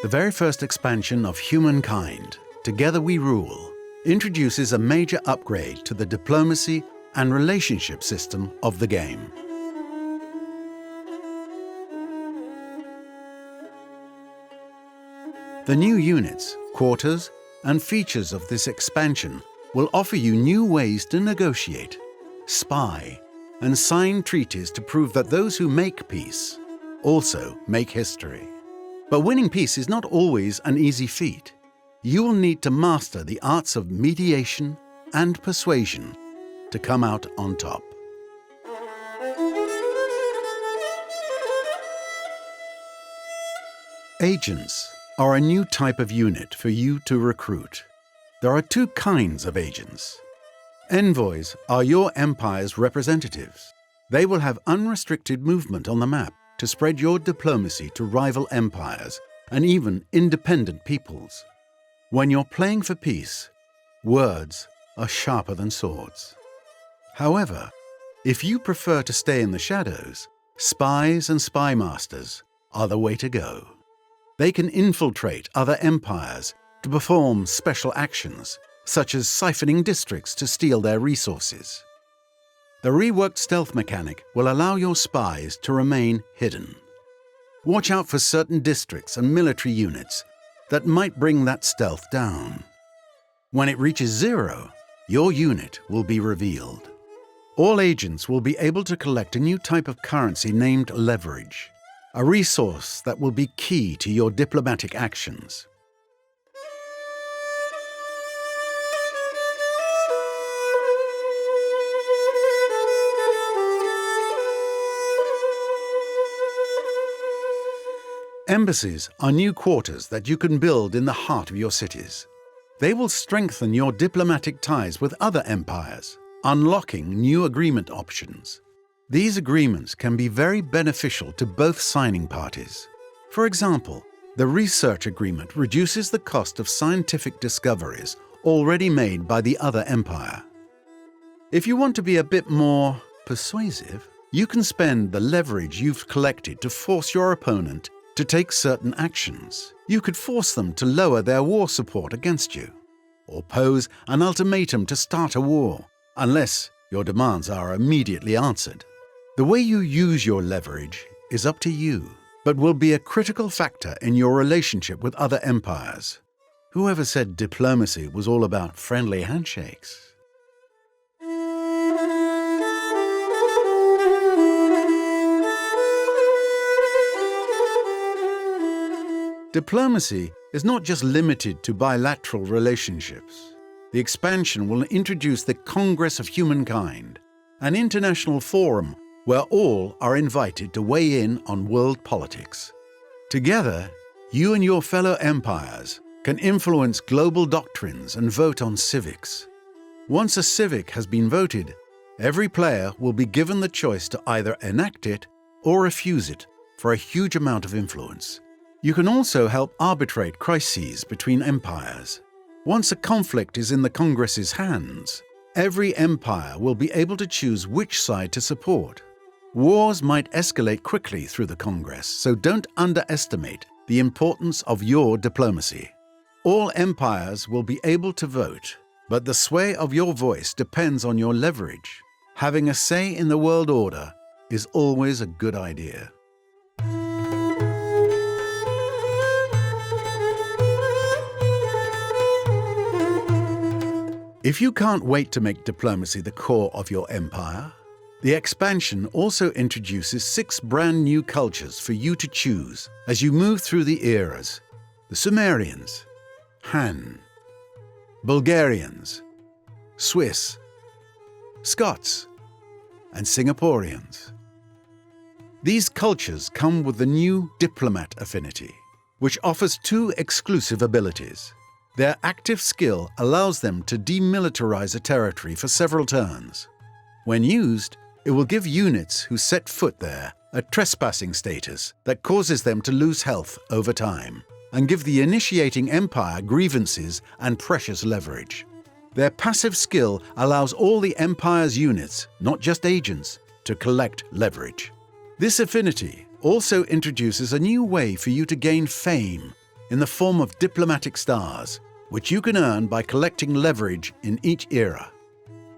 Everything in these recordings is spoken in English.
The very first expansion of Humankind, Together We Rule, introduces a major upgrade to the diplomacy and relationship system of the game. The new units, quarters, and features of this expansion will offer you new ways to negotiate, spy, and sign treaties to prove that those who make peace also make history. But winning peace is not always an easy feat. You will need to master the arts of mediation and persuasion to come out on top. Agents are a new type of unit for you to recruit. There are two kinds of agents. Envoys are your empire's representatives. They will have unrestricted movement on the map to spread your diplomacy to rival empires and even independent peoples. When you're playing for peace, words are sharper than swords. However, if you prefer to stay in the shadows, spies and spy masters are the way to go. They can infiltrate other empires to perform special actions, such as siphoning districts to steal their resources. The reworked stealth mechanic will allow your spies to remain hidden. Watch out for certain districts and military units that might bring that stealth down. When it reaches 0, your unit will be revealed. All agents will be able to collect a new type of currency named leverage, a resource that will be key to your diplomatic actions. Embassies are new quarters that you can build in the heart of your cities. They will strengthen your diplomatic ties with other empires, unlocking new agreement options. These agreements can be very beneficial to both signing parties. For example, the research agreement reduces the cost of scientific discoveries already made by the other empire. If you want to be a bit more persuasive, you can spend the leverage you've collected to force your opponent to take certain actions. You could force them to lower their war support against you, or pose an ultimatum to start a war, unless your demands are immediately answered. The way you use your leverage is up to you, but will be a critical factor in your relationship with other empires. Whoever said diplomacy was all about friendly handshakes? Diplomacy is not just limited to bilateral relationships. The expansion will introduce the Congress of Humankind, an international forum where all are invited to weigh in on world politics. Together, you and your fellow empires can influence global doctrines and vote on civics. Once a civic has been voted, every player will be given the choice to either enact it or refuse it for a huge amount of influence. You can also help arbitrate crises between empires. Once a conflict is in the Congress's hands, every empire will be able to choose which side to support. Wars might escalate quickly through the Congress, so don't underestimate the importance of your diplomacy. All empires will be able to vote, but the sway of your voice depends on your leverage. Having a say in the world order is always a good idea. If you can't wait to make diplomacy the core of your empire, the expansion also introduces 6 brand new cultures for you to choose as you move through the eras: the Sumerians, Han, Bulgarians, Swiss, Scots, and Singaporeans. These cultures come with the new Diplomat affinity, which offers 2 exclusive abilities. Their active skill allows them to demilitarize a territory for several turns. When used, it will give units who set foot there a trespassing status that causes them to lose health over time, and give the initiating empire grievances and precious leverage. Their passive skill allows all the empire's units, not just agents, to collect leverage. This affinity also introduces a new way for you to gain fame in the form of diplomatic stars, which you can earn by collecting leverage in each era.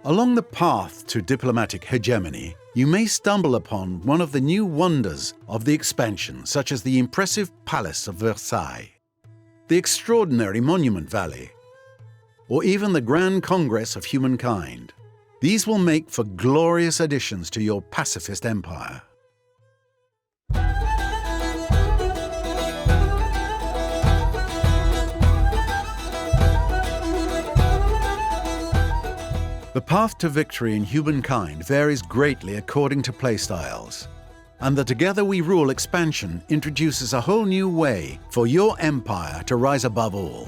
Along the path to diplomatic hegemony, you may stumble upon one of the new wonders of the expansion, such as the impressive Palace of Versailles, the extraordinary Monument Valley, or even the Grand Congress of Humankind. These will make for glorious additions to your pacifist empire. The path to victory in humankind varies greatly according to playstyles, and the Together We Rule expansion introduces a whole new way for your empire to rise above all.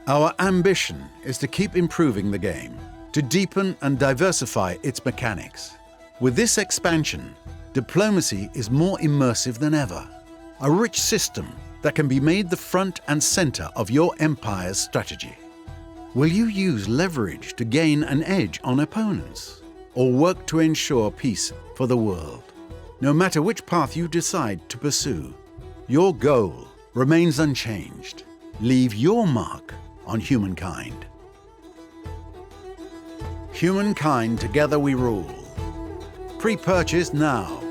Our ambition is to keep improving the game, to deepen and diversify its mechanics. With this expansion, diplomacy is more immersive than ever, a rich system that can be made the front and center of your empire's strategy. Will you use leverage to gain an edge on opponents, or work to ensure peace for the world? No matter which path you decide to pursue, your goal remains unchanged. Leave your mark on humankind. Humankind Together We Rule. Pre-purchase now.